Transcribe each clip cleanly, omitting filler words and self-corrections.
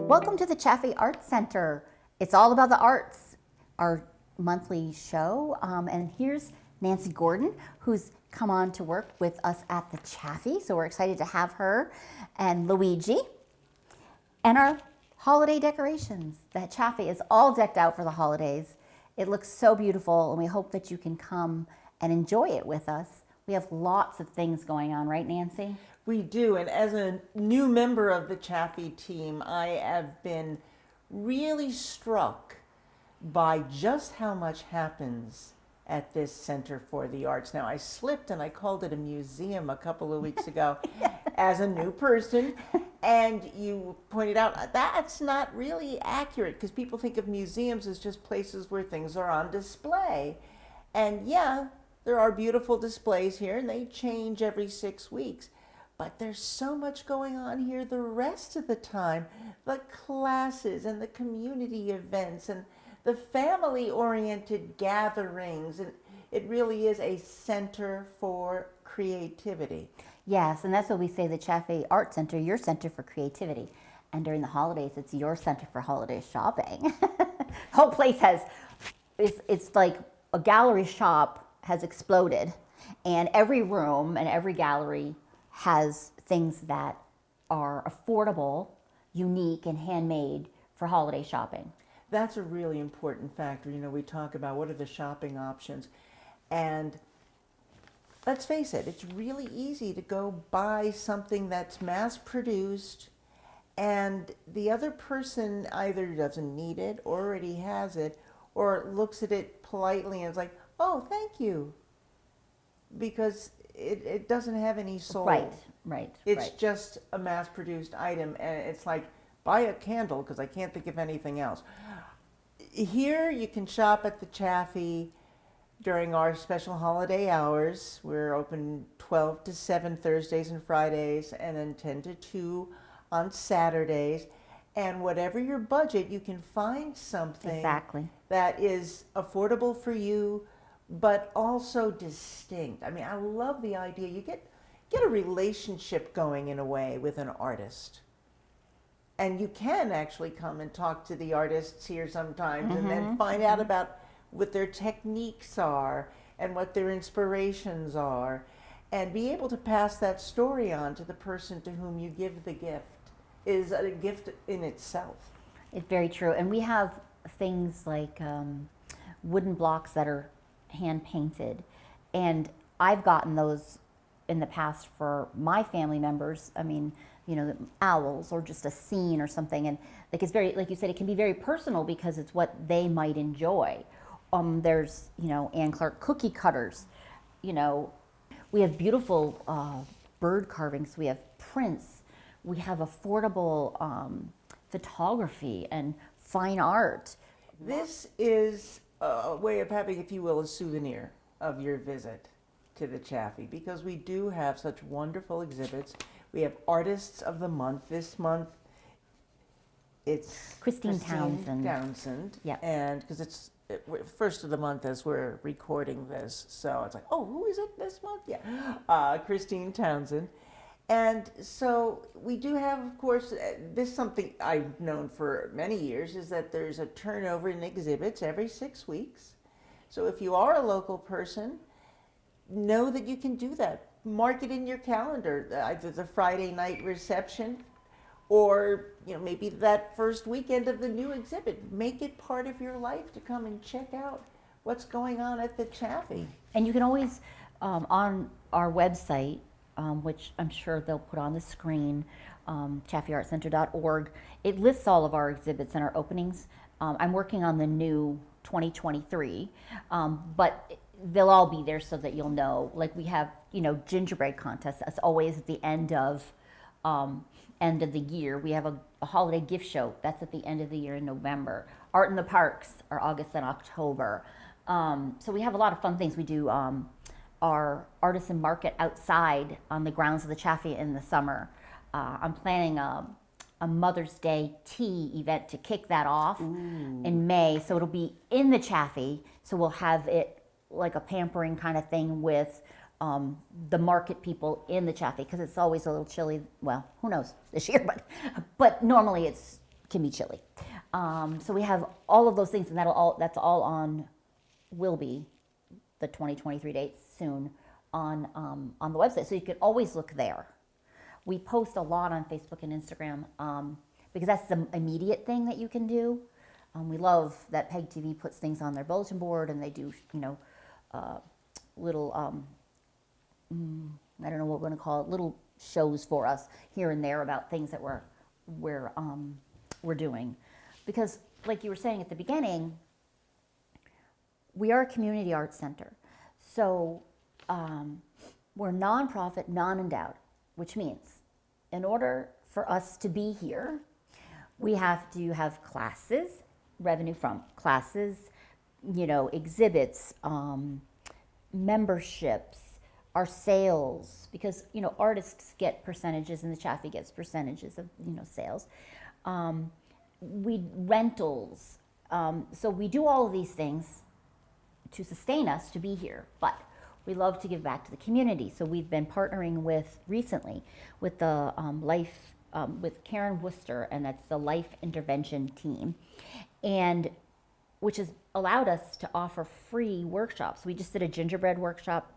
Welcome to the Chaffee Arts Center. It's all about the arts, our monthly show. And here's Nanci Gordon, who's come on to work with us at the Chaffee. So we're excited to have her, and Luigi, and our holiday decorations. The Chaffee is all decked out for the holidays. It looks so beautiful, and we hope that you can come and enjoy it with us. We have lots of things going on, right, Nanci? We do, and as a new member of the Chaffee team, I have been really struck by just how much happens at this Center for the Arts. Now, I slipped and I called it a museum a couple of weeks ago as a new person, and you pointed out that's not really accurate because people think of museums as just places where things are on display. And yeah, there are beautiful displays here, and they change every 6 weeks. But there's so much going on here the rest of the time. The classes and the community events and the family-oriented gatherings. And it really is a center for creativity. Yes, and that's what we say, the Chaffee Art Center, your center for creativity. And during the holidays, it's your center for holiday shopping. The whole place it's like a gallery shop has exploded. And every room and every gallery has things that are affordable, unique, and handmade for holiday shopping. That's a really important factor. You know, we talk about what are the shopping options, and let's face it, it's really easy to go buy something that's mass produced and the other person either doesn't need it, already has it, or looks at it politely and is like, oh, thank you, because it doesn't have any soul. Right. It's just a mass-produced item, and it's like, buy a candle, because I can't think of anything else. Here you can shop at the Chaffee during our special holiday hours. We're open 12 to 7 Thursdays and Fridays, and then 10 to 2 on Saturdays. And whatever your budget, you can find something that is affordable for you, but also distinct. I mean, I love the idea. You get a relationship going in a way with an artist. And you can actually come and talk to the artists here sometimes and then find out about what their techniques are and what their inspirations are, and be able to pass that story on to the person to whom you give the gift is a gift in itself. It's very true. And we have things like wooden blocks that are hand painted, and I've gotten those in the past for my family members. I mean, you know, the owls or just a scene or something, and like it's very, like you said, it can be very personal because it's what they might enjoy. There's, you know, Anne Clark cookie cutters. You know, we have beautiful bird carvings. We have prints. We have affordable photography and fine art. This is a way of having, if you will, a souvenir of your visit to the Chaffee, because we do have such wonderful exhibits. We have Artists of the Month. This month, it's Christine Townsend. Yeah. And because it's first of the month as we're recording this, so it's like, oh, who is it this month? Yeah, Christine Townsend. And so we do have, of course, this is something I've known for many years, is that there's a turnover in exhibits every 6 weeks. So if you are a local person, know that you can do that. Mark it in your calendar, either the Friday night reception or, you know, maybe that first weekend of the new exhibit. Make it part of your life to come and check out what's going on at the Chaffee. And you can always, on our website, which I'm sure they'll put on the screen, chaffeeartcenter.org, it lists all of our exhibits and our openings. I'm working on the new 2023, but they'll all be there so that you'll know. Like we have, you know, gingerbread contests. That's always at the end of the year. We have a holiday gift show. That's at the end of the year in November. Art in the Parks are August and October. So we have a lot of fun things. We do our artisan market outside on the grounds of the Chaffee in the summer. I'm planning a Mother's Day tea event to kick that off in May. So it'll be in the Chaffee. So we'll have it like a pampering kind of thing with the market people in the Chaffee, because it's always a little chilly. Well, who knows this year, but normally it's can be chilly. So we have all of those things, and that's all will be the 2023 dates soon on the website. So you can always look there. We post a lot on Facebook and Instagram because that's the immediate thing that you can do. We love that PEG TV puts things on their bulletin board, and they do, little, I don't know what we're going to call it, little shows for us here and there about things that we're doing. Because, like you were saying at the beginning, we are a community arts center. So we're nonprofit, non-endowed, which means in order for us to be here, we have to have classes, revenue from classes, exhibits, memberships, our sales, because, artists get percentages and the Chaffee gets percentages of, sales. Rentals. So we do all of these things to sustain us to be here, but we love to give back to the community. So we've been partnering recently with the with Karen Worcester, and that's the Life Intervention Team, and which has allowed us to offer free workshops. We just did a gingerbread workshop.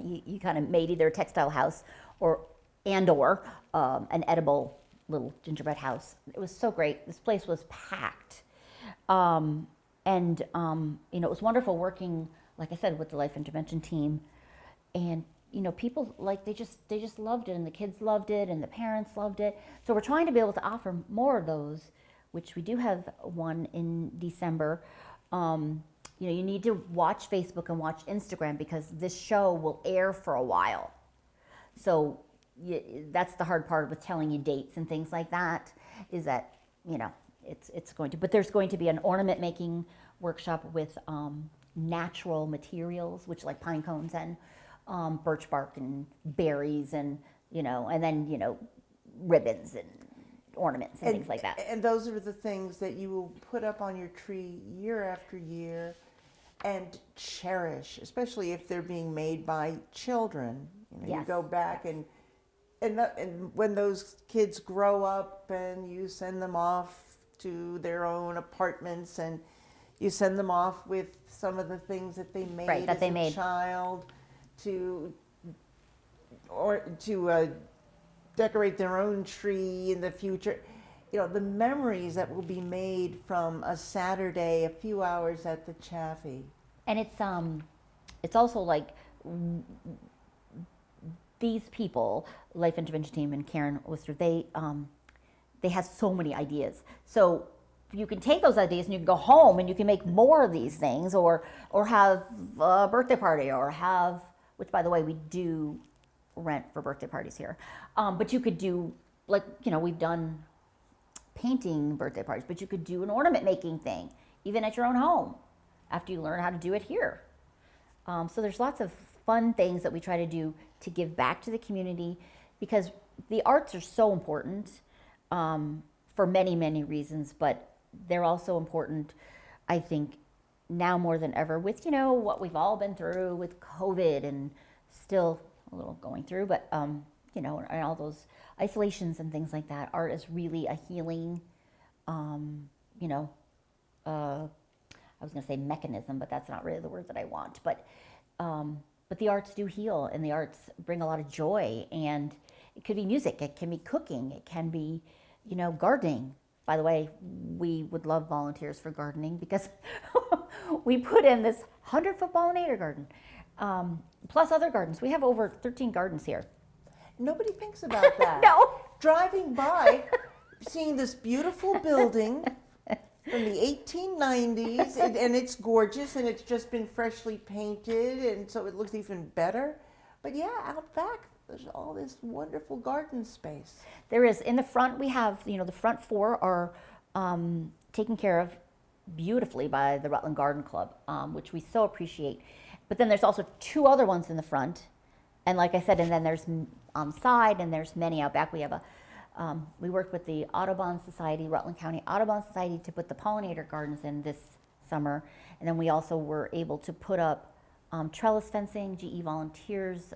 You kind of made either a textile house or an edible little gingerbread house. It was so great. This place was packed. It was wonderful working, like I said, with the Life Intervention Team. And, people, like, they just loved it, and the kids loved it, and the parents loved it. So we're trying to be able to offer more of those, which we do have one in December. You need to watch Facebook and watch Instagram because this show will air for a while. So that's the hard part with telling you dates and things like that, is that, it's going to, but there's going to be an ornament making workshop with natural materials, which like pine cones and birch bark and berries and, and then, ribbons and ornaments and things like that. And those are the things that you will put up on your tree year after year and cherish, especially if they're being made by children. Yes. You go back and when those kids grow up and you send them off to their own apartments and you send them off with some of the things that they made as a child to decorate their own tree in the future. The memories that will be made from a Saturday, a few hours at the Chaffee. And it's also like these people, Life Intervention Team and Karen Worcester, they have so many ideas. So you can take those ideas and you can go home and you can make more of these things, or have a birthday party, or have, which by the way, we do rent for birthday parties here. But you could do, like, we've done painting birthday parties, but you could do an ornament making thing, even at your own home, after you learn how to do it here. So there's lots of fun things that we try to do to give back to the community, because the arts are so important for many, many reasons, but they're also important, I think, now more than ever with, what we've all been through with COVID and still a little going through, but, and all those isolations and things like that. Art is really a healing, I was going to say mechanism, but that's not really the word that I want. But the arts do heal, and the arts bring a lot of joy. And it could be music, it can be cooking, it can be, gardening. By the way, we would love volunteers for gardening because we put in this 100-foot pollinator garden, plus other gardens. We have over 13 gardens here. Nobody thinks about that. No. Driving by, seeing this beautiful building from the 1890s, and it's gorgeous, and it's just been freshly painted, and so it looks even better. But yeah, out back, there's all this wonderful garden space. There is. In the front, we have, the front four are taken care of beautifully by the Rutland Garden Club, which we so appreciate. But then there's also two other ones in the front. And like I said, and then there's on the side, and there's many out back. We have we worked with the Audubon Society, Rutland County Audubon Society, to put the pollinator gardens in this summer. And then we also were able to put up trellis fencing, GE volunteers,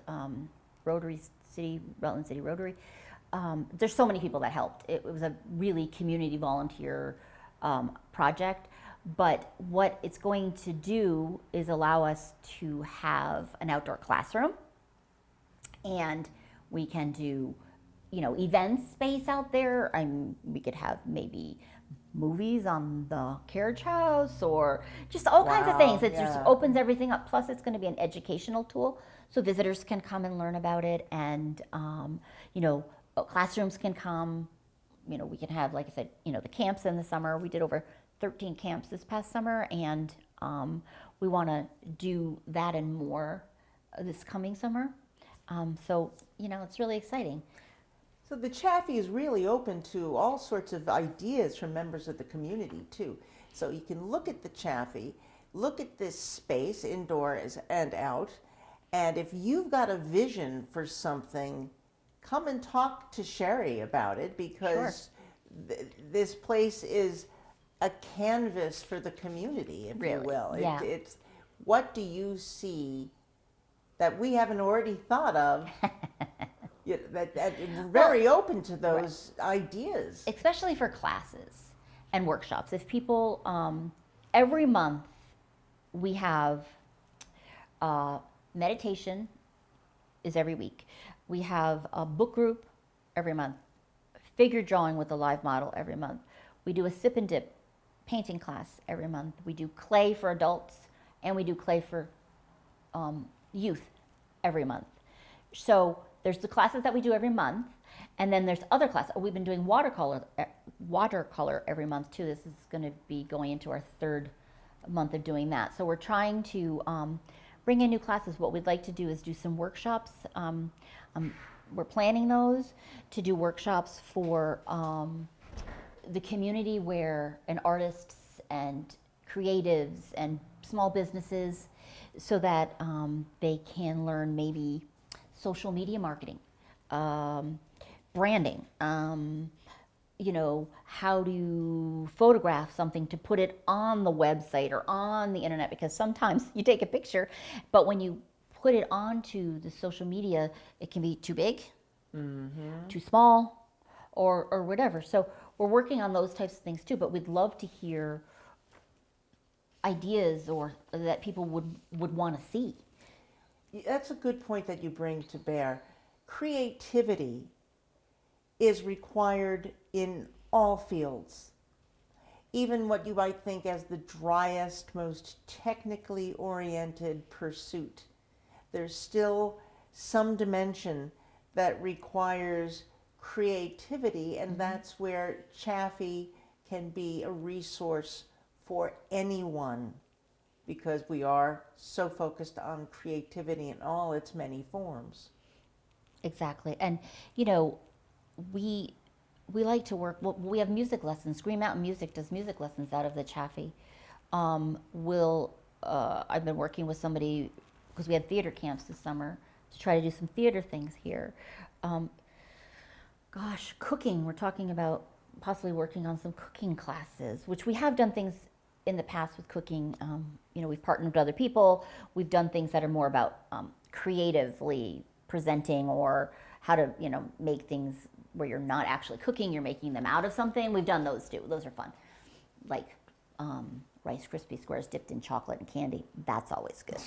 Rotary City, Rutland City Rotary, there's so many people that helped. It was a really community volunteer project. But what it's going to do is allow us to have an outdoor classroom, and we can do, event space out there. We could have maybe movies on the carriage house or just all kinds of things. It just opens everything up. Plus, it's going to be an educational tool, so visitors can come and learn about it, and classrooms can come. We can have, like I said, the camps in the summer. We did over 13 camps this past summer, and we want to do that and more this coming summer. So it's really exciting. So the Chaffee is really open to all sorts of ideas from members of the community too. So you can look at the Chaffee, look at this space indoors and out, and if you've got a vision for something, come and talk to Sherri about it, because this place is a canvas for the community, if you will. Yeah. It's what do you see that we haven't already thought of? That we're very open to those ideas. Especially for classes and workshops. If people, every month we have meditation is every week. We have a book group every month, figure drawing with a live model every month. We do a sip and dip painting class every month. We do clay for adults, and we do clay for youth every month. So there's the classes that we do every month, and then there's other classes. We've been doing watercolor every month too. This is going to be going into our third month of doing that. So we're trying to bring in new classes. What we'd like to do is do some workshops. We're planning those to do workshops for the community, where artists and creatives and small businesses, so that they can learn maybe social media marketing, branding, how to photograph something to put it on the website or on the internet, because sometimes you take a picture, but when you put it onto the social media, it can be too big, too small, or whatever. So we're working on those types of things too, but we'd love to hear ideas or that people would want to see. That's a good point that you bring to bear. Creativity is required in all fields. Even what you might think as the driest, most technically oriented pursuit, there's still some dimension that requires creativity, and that's where Chaffee can be a resource for anyone, because we are so focused on creativity in all its many forms. Exactly. And we like to work, well, we have music lessons. Green Mountain Music does music lessons out of the Chaffee. I've been working with somebody, because we had theater camps this summer, to try to do some theater things here. Cooking, we're talking about possibly working on some cooking classes, which we have done things in the past with cooking. We've partnered with other people. We've done things that are more about creatively presenting, or how to, make things where you're not actually cooking, you're making them out of something. We've done those too. Those are fun. Like Rice Krispie squares dipped in chocolate and candy. That's always good.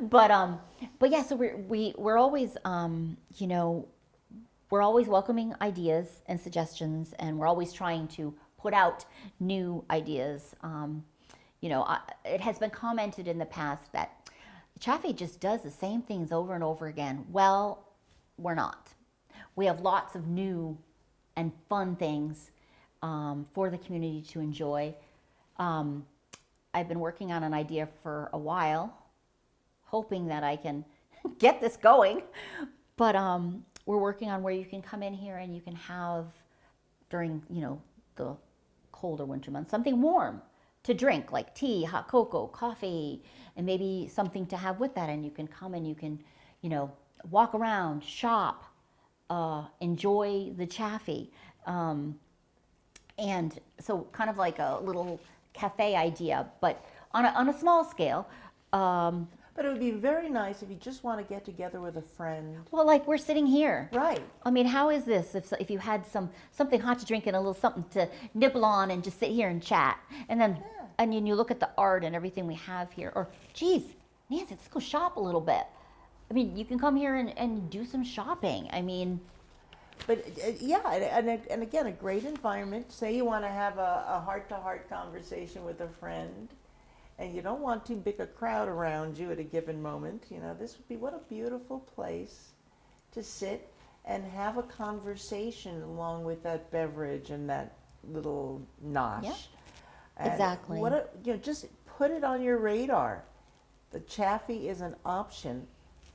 But yeah, so we're always, we're always welcoming ideas and suggestions, and we're always trying to put out new ideas. It has been commented in the past that Chaffee just does the same things over and over again. Well, we're not. We have lots of new and fun things for the community to enjoy. I've been working on an idea for a while, hoping that I can get this going. But we're working on where you can come in here and you can have, during the colder winter months, something warm to drink, like tea, hot cocoa, coffee, and maybe something to have with that. And you can come and you can, walk around, shop, enjoy the Chaffee. And so kind of like a little cafe idea, but on a small scale. But But it would be very nice if you just want to get together with a friend. Well, like we're sitting here. Right. I mean, how is this if you had something hot to drink and a little something to nibble on and just sit here and chat, and then and then you look at the art and everything we have here, or geez, Nancy, let's go shop a little bit. I mean, you can come here and do some shopping. I mean, But yeah, and again, a great environment. Say you want to have a heart-to-heart conversation with a friend, and you don't want too big a crowd around you at a given moment. You know, this would be what a beautiful place to sit and have a conversation along with that beverage and that little nosh. Yeah, And exactly. Just put it on your radar. The Chaffee is an option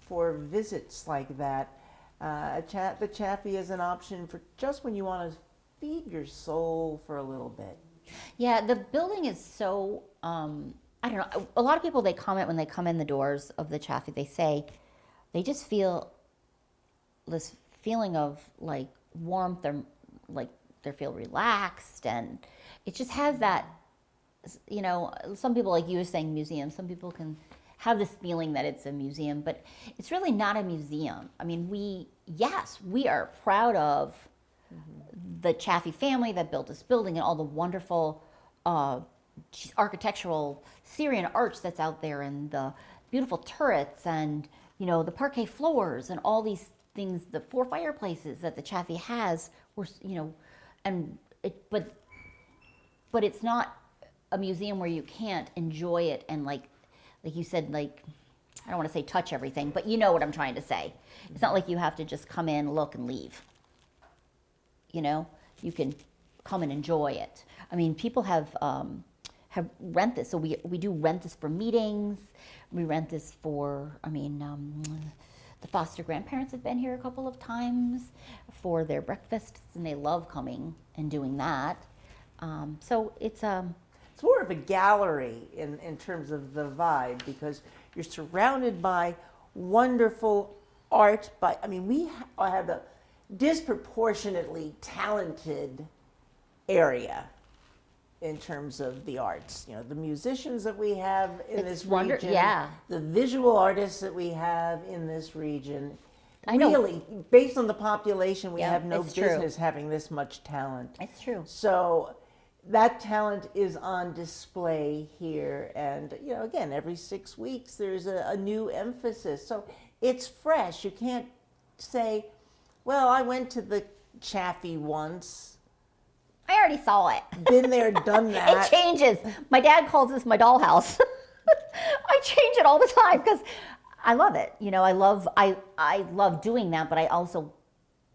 for visits like that. The Chaffee is an option for just when you want to feed your soul for a little bit. yeah, the building is so. I don't know. A lot of people, they comment when they come in the doors of the Chaffee. They say they just feel this feeling of like warmth. Like they feel relaxed, and it just has that. You know, some people, like you were saying, museum. Some people can have this feeling that it's a museum, but it's really not a museum. I mean, we are proud of the Chaffee family that built this building and all the wonderful architectural Syrian arch that's out there, and the beautiful turrets, and the parquet floors, and all these things. The 4 fireplaces that the Chaffee has were, and but it's not a museum where you can't enjoy it and like you said, like, I don't want to say touch everything, but you know what I'm trying to say. It's not like you have to just come in, look, and leave. You can come and enjoy it. I mean, people have rent this. So we do rent this for meetings. We rent this for, the foster grandparents have been here a couple of times for their breakfasts, and they love coming and doing that. So it's It's more of a gallery in terms of the vibe, because you're surrounded by wonderful art. We have a disproportionately talented area in terms of the arts. The musicians that we have in this region, yeah. the visual artists that we have in this region. I know. Really, based on the population, we Yeah, have no it's true. business having this much talent. It's true. So that talent is on display here, and again, every 6 weeks there's a new emphasis. So it's fresh. You can't say, well, I went to the Chaffee once, I already saw it. been there, done that. It changes. My dad calls this my dollhouse. I change it all the time because I love it. I love doing that, but I also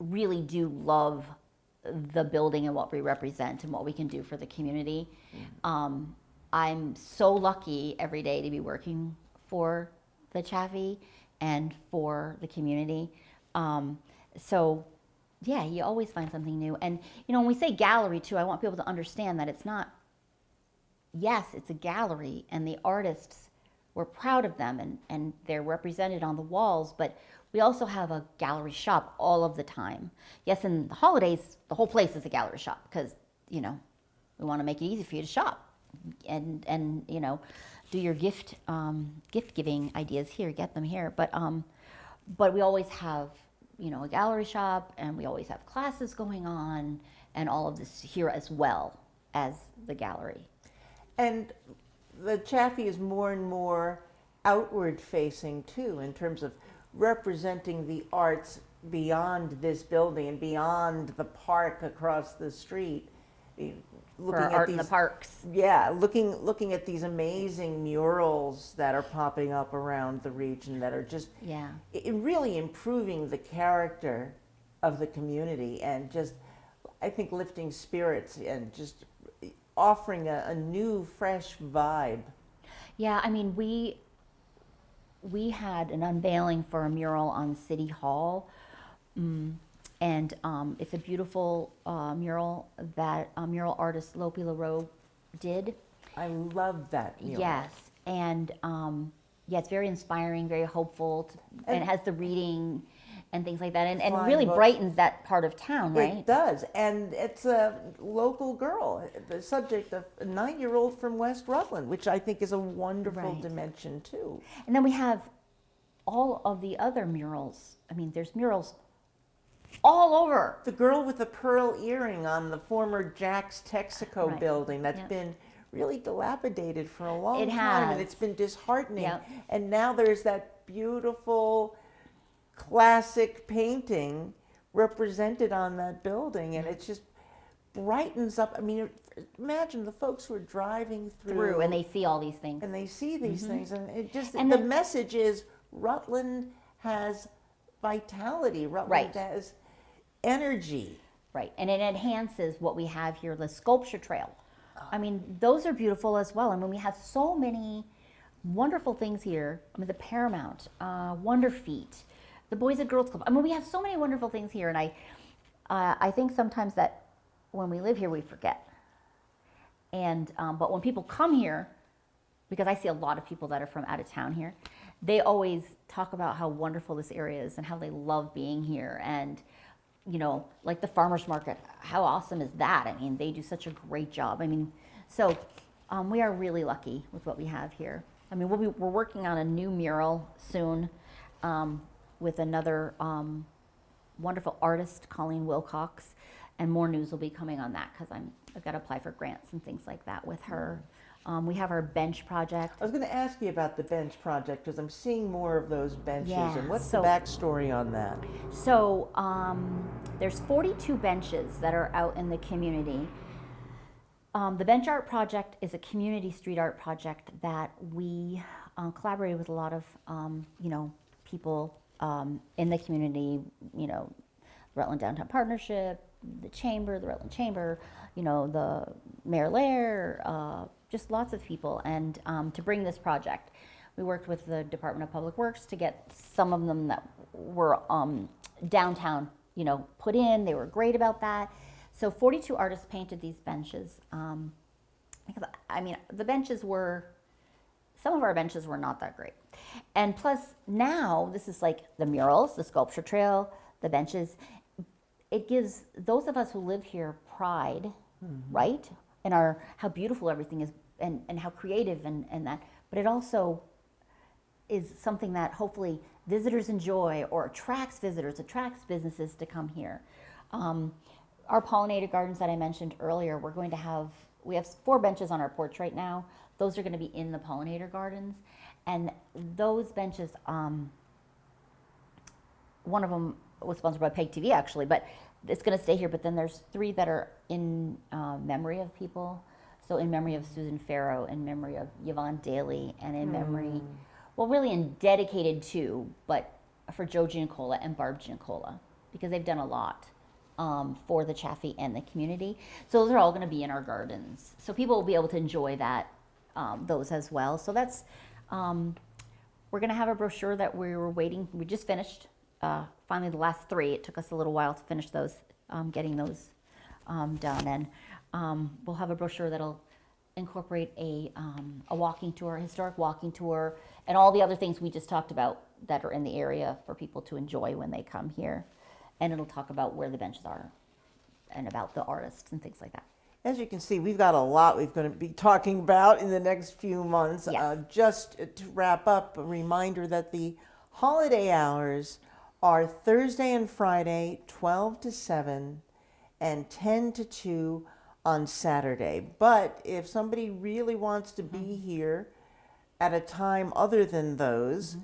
really do love the building and what we represent and what we can do for the community. I'm so lucky every day to be working for the Chaffee and for the community. So yeah, you always find something new. And when we say gallery too, I want people to understand that it's not, yes, it's a gallery, and the artists, we're proud of them, and they're represented on the walls, but we also have a gallery shop all of the time. Yes, in the holidays, the whole place is a gallery shop because, we want to make it easy for you to shop and do your gift giving ideas here, get them here. But we always have, a gallery shop, and we always have classes going on and all of this here as well as the gallery. And the Chaffee is more and more outward facing too, in terms of representing the arts beyond this building and beyond the park across the street. For art in the parks. Yeah, looking at these amazing murals that are popping up around the region that are just really improving the character of the community, and just, I think, lifting spirits and just offering a new, fresh vibe. Yeah, we had an unveiling for a mural on City Hall, and it's a beautiful mural that mural artist Lopi LaRoe did. I love that mural. Yes, and it's very inspiring, very hopeful, and it has the reading, and things like that, and Flying really books. brightens that part of town, right? It does, and it's a local girl, the subject of a 9-year-old from West Rutland, which I think is a wonderful Right. dimension too. And then we have all of the other murals. I mean, there's murals all over. The girl with the pearl earring on the former Jack's Texaco Right. building that's Yep. been really dilapidated for a long It time, and has. it's been disheartening. Yep. And now there's that beautiful classic painting represented on that building, and it just brightens up. I mean, imagine the folks who are driving Through, and they see all these things. and they see these things, and it just And the then- message is Rutland has vitality. Rutland Right. has energy. Right, and it enhances what we have here, the sculpture trail. I mean, those are beautiful as well. I mean, we have so many wonderful things here. I mean, the Paramount, Wonder Feet, the Boys and Girls Club. I mean, we have so many wonderful things here, and I think sometimes that when we live here, we forget. And but when people come here, because I see a lot of people that are from out of town here, they always talk about how wonderful this area is and how they love being here. And you know, like the farmers market, how awesome is that? I mean, they do such a great job. I mean, so we are really lucky with what we have here. I mean, we're working on a new mural soon with another wonderful artist, Colleen Wilcox, and more news will be coming on that because I've got to apply for grants and things like that with her. We have our bench project. I was going to ask you about the bench project because I'm seeing more of those benches. Yeah, And what's so- the backstory on that? So there's 42 benches that are out in the community. The Bench Art Project is a community street art project that we collaborated with a lot of people in the community. You know, Rutland Downtown Partnership, the Chamber, the Rutland Chamber. You know, the Mayor Lair, just lots of people, and to bring this project. We worked with the Department of Public Works to get some of them that were downtown, you know, put in. They were great about that. So 42 artists painted these benches. Because, I mean, some of our benches were not that great. And plus now, this is like the murals, the sculpture trail, the benches. It gives those of us who live here pride, right? In how beautiful everything is and how creative and that. But it also is something that hopefully visitors enjoy or attracts attracts businesses to come here. Our pollinated gardens that I mentioned earlier, we have 4 benches on our porch right now. Those are going to be in the pollinator gardens. And those benches, one of them was sponsored by Peg TV actually, but it's going to stay here. But then there's 3 that are in memory of people. So in memory of Susan Farrow, in memory of Yvonne Daly, and in memory, well, really in dedicated to, but for Joe Giancola and Barb Giancola, because they've done a lot for the Chaffee and the community. So those are all going to be in our gardens. So people will be able to enjoy those as well. So that's, we're going to have a brochure that we were waiting, we just finished. Finally, the last 3, it took us a little while to finish those, getting those done. And we'll have a brochure that'll incorporate a walking tour, a historic walking tour, and all the other things we just talked about that are in the area for people to enjoy when they come here. And it'll talk about where the benches are and about the artists and things like that. As you can see, we've got a lot we're going to be talking about in the next few months. Yes. Just to wrap up, a reminder that the holiday hours are Thursday and Friday, 12 to 7, and 10 to 2 on Saturday. But if somebody really wants to be here at a time other than those,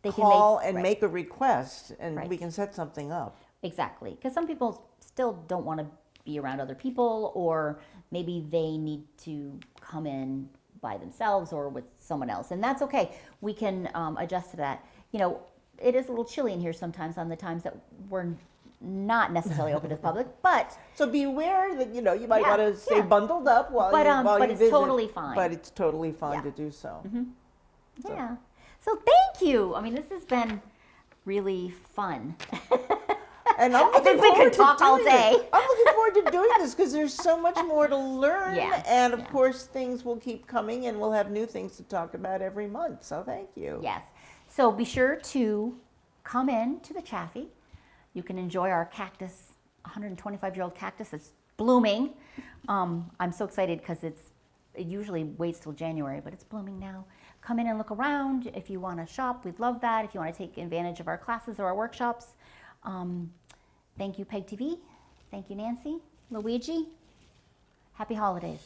They call can and right. make a request, and Right. we can set something up. Exactly, because some people still don't want to be around other people, or maybe they need to come in by themselves or with someone else, and that's okay. We can adjust to that. You know, it is a little chilly in here sometimes on the times that we're not necessarily open to the public, but So be aware that you might Yeah, want to stay yeah. bundled up while But, you but you it's visit. totally fine. But it's totally fine Yeah. to do so. So- yeah. So thank you. I mean, this has been really fun. And I'm I looking think we forward could talk to all doing day. it. I'm looking forward to doing this because there's so much more to learn. Yeah, And of yeah. course, things will keep coming, and we'll have new things to talk about every month. So thank you. Yes. So be sure to come in to the Chaffee. You can enjoy our cactus, 125-year-old cactus that's blooming. I'm so excited because it usually waits till January, but it's blooming now. Come in and look around. If you want to shop, we'd love that. If you want to take advantage of our classes or our workshops. Thank you, Peg TV. Thank you, Nancy. Luigi. Happy holidays.